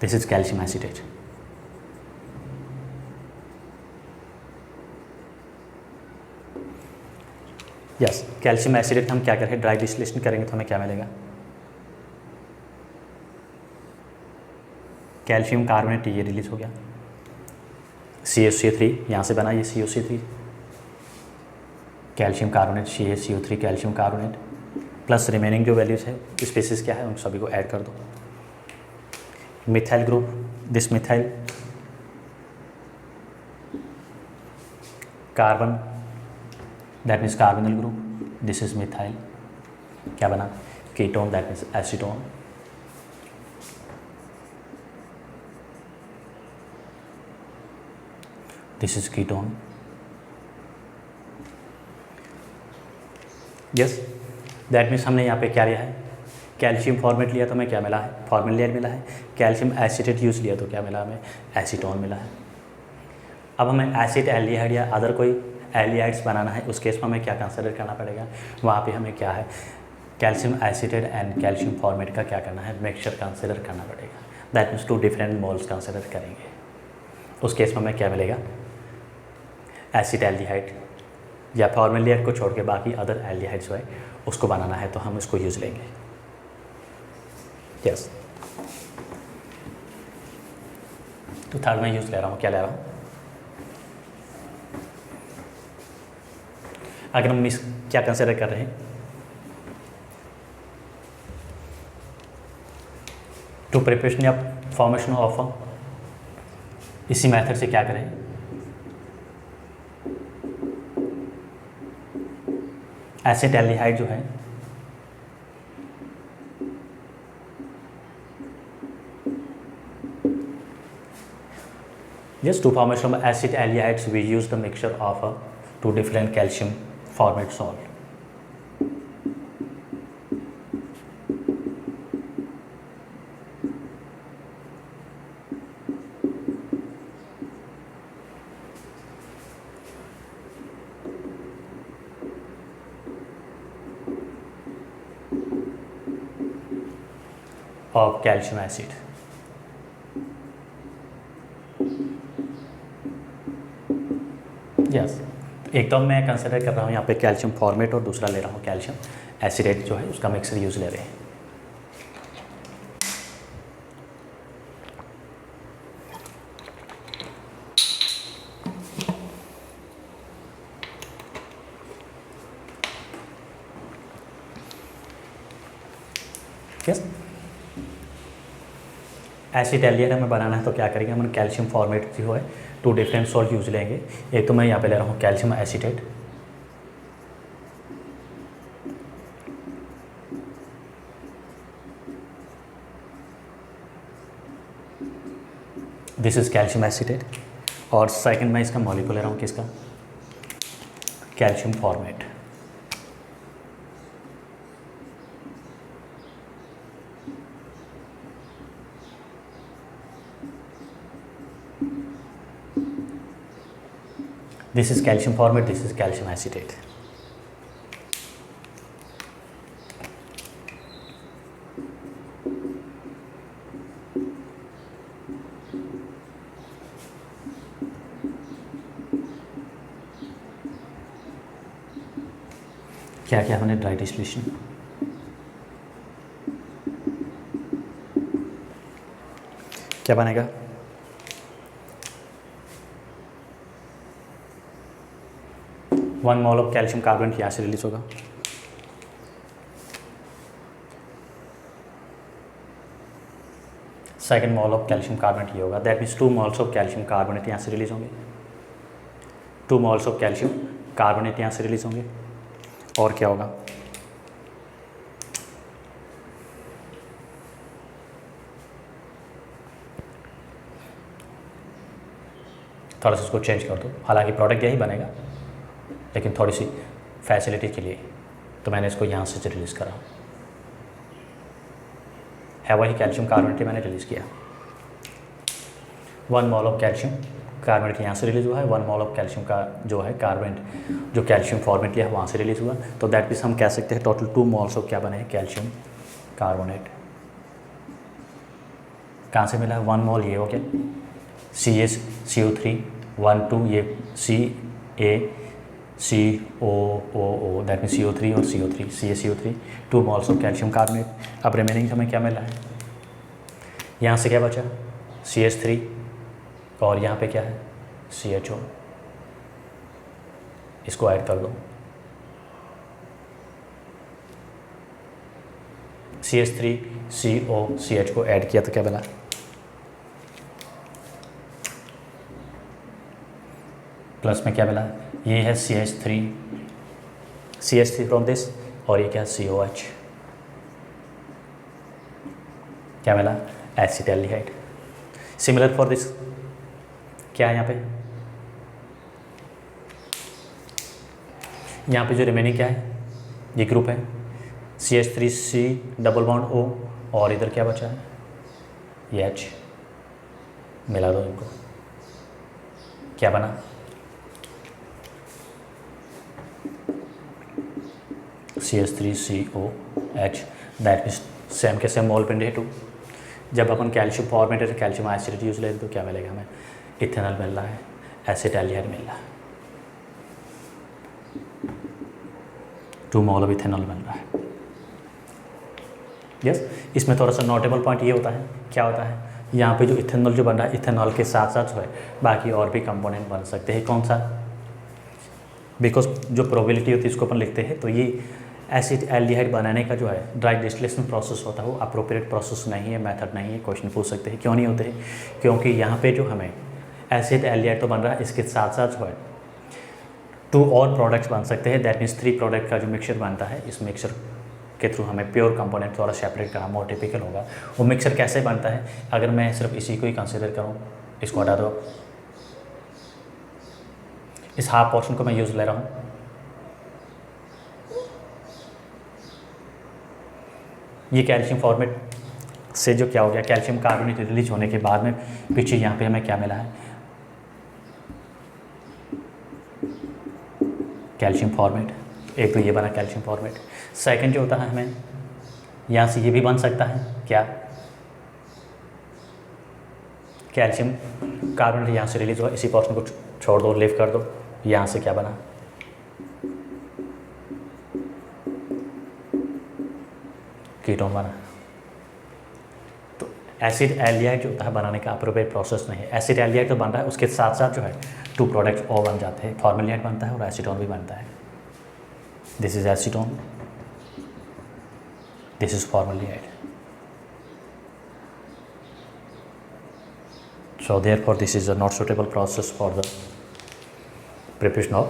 this is calcium acetate. Yes, calcium acetate हम क्या करेंगे, ड्राई डिस्टिलेशन करेंगे तो हमें क्या मिलेगा, कैल्शियम कार्बोनेट, ये रिलीज हो गया, CaCO3 यहाँ से बना, ये CaCO3, calcium carbonate, CaCO3, calcium carbonate plus remaining जो वैल्यूज है, स्पेसिस क्या है, उन सभी को ऐड कर दो, methyl group, this methyl, carbon, that means carbonyl group, this is methyl, क्या बना, ketone, that means acetone, this is ketone. Yes, that means हमने यहाँ पे क्या लिया है, कैल्शियम फॉर्मेट लिया तो हमें क्या मिला है, फॉर्मल्डिहाइड मिला है, कैल्शियम एसीटेट यूज लिया तो क्या मिला हमें, एसीटोन मिला है। अब हमें एसिड एल्डिहाइड या अदर कोई एल्डिहाइड्स बनाना है उस केस में हमें क्या कंसिडर करना पड़ेगा, वहाँ पे हमें क्या है calcium acetate and calcium formate का क्या करना है मिक्सचर कंसिडर करना पड़ेगा। That means 2 different moles consider करेंगे। उस केस में हमें क्या मिलेगा एसिड एल्डिहाइड या फॉर्मेल्डिहाइड को छोड़ के बाकी अदर एल्डिहाइड्स है उसको बनाना है तो हम इसको यूज़ लेंगे। यस तो थर्ड में यूज़ ले रहा हूँ, क्या ले रहा हूँ, अगर हम इस क्या कंसिडर कर रहे हैं टू प्रिपरेशन या फॉर्मेशन ऑफ इसी मेथड से क्या करें एसिड एल्डिहाइड जो है just to formation of acid aldehydes we use the mixture of 2 different calcium format salt. Of calcium acid. Yes एक तो मैं कंसिडर कर रहा हूँ यहाँ पे कैल्शियम फॉर्मेट और दूसरा ले रहा हूँ कैल्शियम एसिडेट जो है उसका मिक्सर यूज़ ले रहे हैं। यस एसिड एल्डिहाइड हमें बनाना है तो क्या करेंगे हम कैल्शियम फॉर्मेट जो है 2 डिफरेंट सॉल्ट यूज लेंगे। एक तो मैं यहाँ पे ले रहा हूँ calcium acetate this is calcium acetate और सेकंड मैं इसका मॉलिक्यूल ले रहा हूँ किसका calcium formate. This is calcium format, this is calcium acetate. क्या क्या हमने ड्राई डिस्टिलेशन क्या बनेगा 1 मोल ऑफ कैल्शियम कार्बोनेट यहाँ से रिलीज होगा। Second mole of calcium carbonate ये होगा। That means 2 moles of calcium carbonate यहाँ से रिलीज होंगे। 2 मोल्स ऑफ कैल्शियम कार्बोनेट यहाँ से रिलीज होंगे। और क्या होगा थोड़ा सा इसको चेंज कर दो, हालांकि प्रोडक्ट यही बनेगा लेकिन थोड़ी सी फैसिलिटी के लिए तो मैंने इसको यहाँ से रिलीज़ करा है। वही कैल्शियम कार्बोनेट मैंने रिलीज़ किया। 1 मोल ऑफ कैल्शियम कार्बोनेट यहाँ से रिलीज़ हुआ है। 1 मोल ऑफ कैल्शियम का जो है कार्बोनेट जो कैल्शियम फॉर्मेट लिया है वहाँ से रिलीज़ हुआ। तो दैट मीन्स हम कह सकते हैं टोटल 2 मोल्स ऑफ क्या बने हैं कैल्शियम कार्बोनेट। कहाँ से मिला है 1 मोल ये हो गया CaCO3 1 2 ये CaCOOO दैट मीन CO3 और CO3 CaCO3 2 moles of calcium carbonate. अब रिमेनिंग हमें क्या मिला है यहाँ से क्या बचा CH3 और यहाँ पे क्या है CHO। इसको ऐड कर दो CH3COCH को ऐड किया तो क्या बना प्लस में क्या मिला ये है CH3 फ्रॉम दिस और ये क्या COH क्या मिला acid aldehyde. Similar for this क्या है यहाँ पे जो रिमेनिंग क्या है ये ग्रुप है CH3C डबल बॉन्ड O और इधर क्या बचा है ये H। मिला दो इनको क्या बना CH3COH, दैट मीन्स सेम के सेम मोल पिंड है 2। जब अपन कैल्शियम फॉर्मेट है कैल्शियम आइसोलेट यूज लेते तो क्या मिलेगा हमें, इथेनॉल मिल रहा है, एसिटाल्डिहाइड मिल रहा है, 2 मोल ऑफ इथेनॉल मिल रहा है। यस इसमें थोड़ा सा नोटेबल पॉइंट ये होता है, क्या होता है यहाँ पे जो इथेनॉल जो बन रहा है, इथेनॉल के साथ साथ जो है बाकी और भी कंपोनेंट बन सकते हैं। कौन सा, बिकॉज जो प्रोबेबिलिटी होती है इसको अपन लिखते हैं, तो ये एसिड एल्डिहाइड बनाने का जो है ड्राई डिस्टिलेशन प्रोसेस होता है वो अप्रोप्रिएट प्रोसेस नहीं है, मेथड नहीं है। क्वेश्चन पूछ सकते हैं क्यों नहीं होते हैं, क्योंकि यहाँ पे जो हमें एसिड एल्डिहाइड तो बन रहा है, इसके साथ साथ जो है 2 और प्रोडक्ट्स बन सकते हैं, दैट मीन्स 3 प्रोडक्ट का जो मिक्सचर बनता है, इस मिक्सचर के थ्रू हमें प्योर कंपोनेंट थोड़ा सेपरेट करना मोर टिपिकल होगा। वो मिक्सचर कैसे बनता है, अगर मैं सिर्फ इसी को ही कंसिडर करूँ, इसको हटा दो, इस हाफ पोर्शन को मैं यूज़ ले रहा हूँ, ये कैल्शियम फॉर्मेट से जो क्या हो गया, कैल्शियम कार्बोनेट रिलीज होने के बाद में पीछे यहाँ पे हमें क्या मिला है, कैल्शियम फॉर्मेट। एक तो ये बना कैल्शियम फॉर्मेट। सेकंड जो होता है हमें यहाँ से ये भी बन सकता है, क्या, कैल्शियम कार्बोनेट यहाँ से रिलीज हुआ, इसी पोर्शन को छोड़ दो, लिफ्ट कर दो, यहाँ से क्या बना, कीटोन बना। तो एसिड एल्डिहाइड जो होता है बनाने का अप्रोप्रिएट प्रोसेस नहीं है। एसिड एल्डिहाइड तो बन रहा है, उसके साथ साथ जो है 2 प्रोडक्ट्स और बन जाते हैं, फॉर्मेल्डिहाइड बनता है और एसीटोन भी बनता है। This is acetone, this is formaldehyde. So therefore this is a not suitable process for the preparation of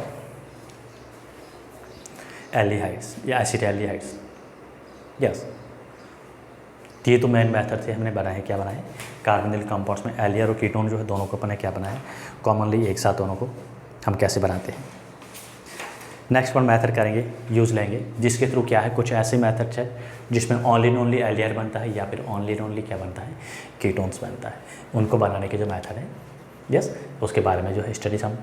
aldehydes या acid aldehydes। yes, ये तो मेन मेथड थे हमने बनाए, क्या बनाए, कार्बोनिल कंपाउंड्स में एल्डिहाइड और कीटोन जो है दोनों को अपने क्या बनाया, कॉमनली एक साथ दोनों को हम कैसे बनाते हैं। नेक्स्ट वन मेथड करेंगे, यूज़ लेंगे, जिसके थ्रू क्या है, कुछ ऐसे मेथड्स है जिसमें ओनली एंड ओनली एल्डिहाइड बनता है या फिर ओनली एंड ओनली क्या बनता है, कीटोन्स बनता है। उनको बनाने के जो मेथड है, यस, उसके बारे में जो है स्टडीज हम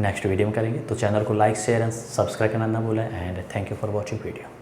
नेक्स्ट वीडियो में करेंगे। तो चैनल को लाइक शेयर एंड सब्सक्राइब करना ना भूलें, and thank you for watching video.